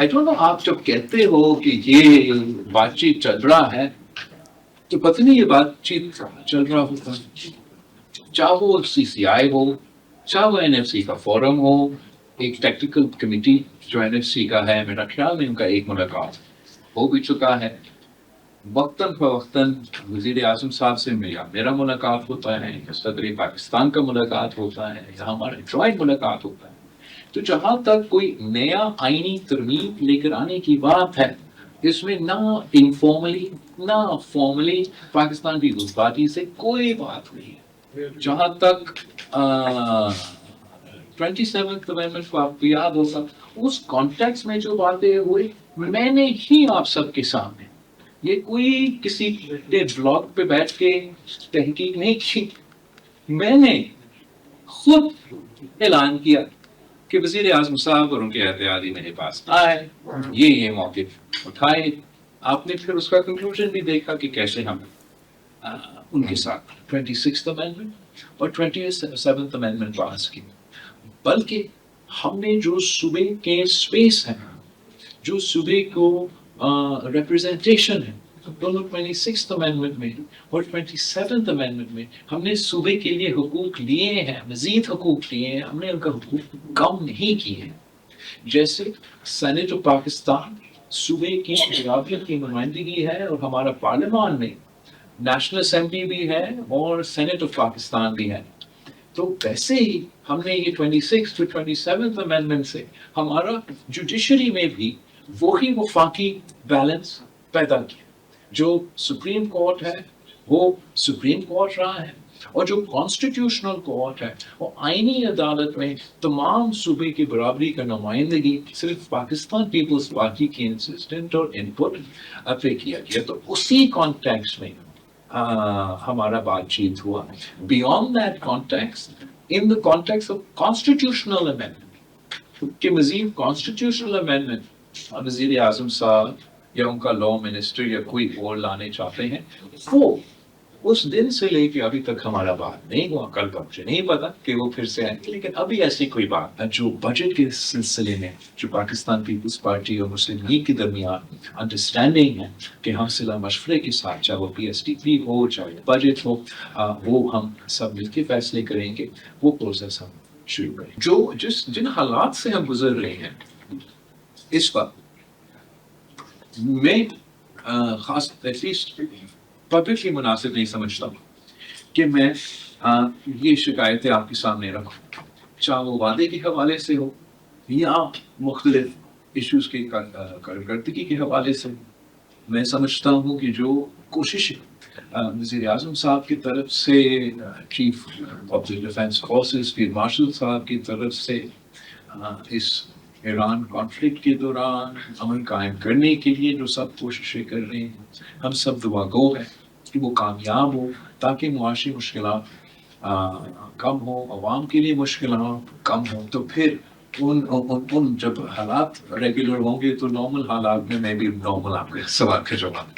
I don't know, आप जब कहते हो कि ये बातचीत चल रहा है, तो पता नहीं ये बातचीत चल रहा होता है, चाहे वो सीसीआई हो, चाहे वो एनएफसी का फोरम हो, एक टेक्निकल कमेटी जो एनएफसी का है, मेरा ख्याल में उनका एक मुलाकात हो भी चुका है। वक्तन फवक्तन वजीर आजम साहब से मेरा मुलाकात होता है, सदर पाकिस्तान का मुलाकात होता है, या हमारा जॉइंट मुलाकात होता है। तो जहां तक कोई नया आईनी तरमीम लेकर आने की बात है, इसमें ना इनफॉर्मली ना फॉर्मली पाकिस्तान पीपल्स पार्टी से कोई बात नहीं है। जहां तक 27th अमेंडमेंट को आपको याद होगा, उस कॉन्टेक्स्ट में जो बातें हुई, मैंने ही आप सबके सामने, ये कोई किसी ब्लॉग पे बैठ के तहकीक नहीं की, मैंने खुद ऐलान किया कि वजीर आजम साहब और उनके एहतियाती मेरे पास आए, ये मौके उठाए। आपने फिर उसका कंक्लूजन भी देखा कि कैसे हम उनके साथ 26th अमेंडमेंट और 27th अमेंडमेंट पास की। बल्कि हमने जो सूबे के स्पेस है, जो सूबे को रिप्रेजेंटेशन है, दोनों 26th अमेंडमेंट में और 27th अमेंडमेंट में हमने सूबे के लिए हुकूक लिए हैं, मजीद हुकूक लिए हैं, हमने उनका हुकूक कम नहीं किए हैं। जैसे सेनेट ऑफ पाकिस्तान सूबे की बराबरियत की नुमाइंदगी है, और हमारा पार्लियामान में नेशनल असेंबली भी है और सेनेट ऑफ पाकिस्तान भी है। तो वैसे ही हमने ये 26th to 27th अमेंडमेंट से हमारा जुडिशरी में भी वही वफाकी बैलेंस पैदा किया। जो सुप्रीम कोर्ट है वो सुप्रीम कोर्ट रहा है, और जो कॉन्स्टिट्यूशनल कोर्ट है वो आईनी अदालत में तमाम सूबे की बराबरी का नुमाइंदगी सिर्फ पाकिस्तान पीपल्स पार्टी की इंसिस्टेंट और इनपुट पे किया गया। तो उसी कॉन्टेक्स्ट में हमारा बातचीत हुआ। Beyond that context, in the context of constitutional amendment के मजीद कॉन्स्टिट्यूशनल अमेंडमेंट वजीर आजम साहब या उनका लॉ मिनिस्टर या कोई और लाने चाहते हैं, वो उस दिन से लेके अभी तक हमारा बात नहीं हुआ। कल का मुझे नहीं पता कि वो फिर से आएंगे, लेकिन अभी ऐसी कोई बात है जो बजट के सिलसिले में जो पाकिस्तान पीपल्स पार्टी और मुस्लिम लीग के दरमियान अंडरस्टैंडिंग है कि हम सिला मशवरे के साथ, चाहे वो PSTP हो चाहे बजट हो, वो हम सब मिलकर फैसले करेंगे, वो प्रोसेस हम शुरू करें। जो जिन हालात से हम गुजर रहे हैं इस वक्त, मैं खास एटलीस्ट पब्लिकली मुनासिब नहीं समझता कि मैं ये शिकायतें आपके सामने रखूं, चाहे वो वादे के हवाले से हो या मुख्तलिफ इश्यूज की कारकर्दगी के हवाले से। मैं समझता हूँ कि जो कोशिश वज़ीर आज़म साहब की तरफ से, chief of the defence forces field marshal साहब की तरफ से इस ईरान कॉन्फ्लिक्ट के दौरान अमन कायम करने के लिए जो सब कोशिशें कर रहे हैं, हम सब दुआ गो हैं कि वो कामयाब हो, ताकि मुआशी मुश्किलात कम हो, अवाम के लिए मुश्किलात कम हो। तो फिर उन जब हालात रेगुलर होंगे तो नॉर्मल हालात में मैं भी नॉर्मल आपके सवाल का जवाब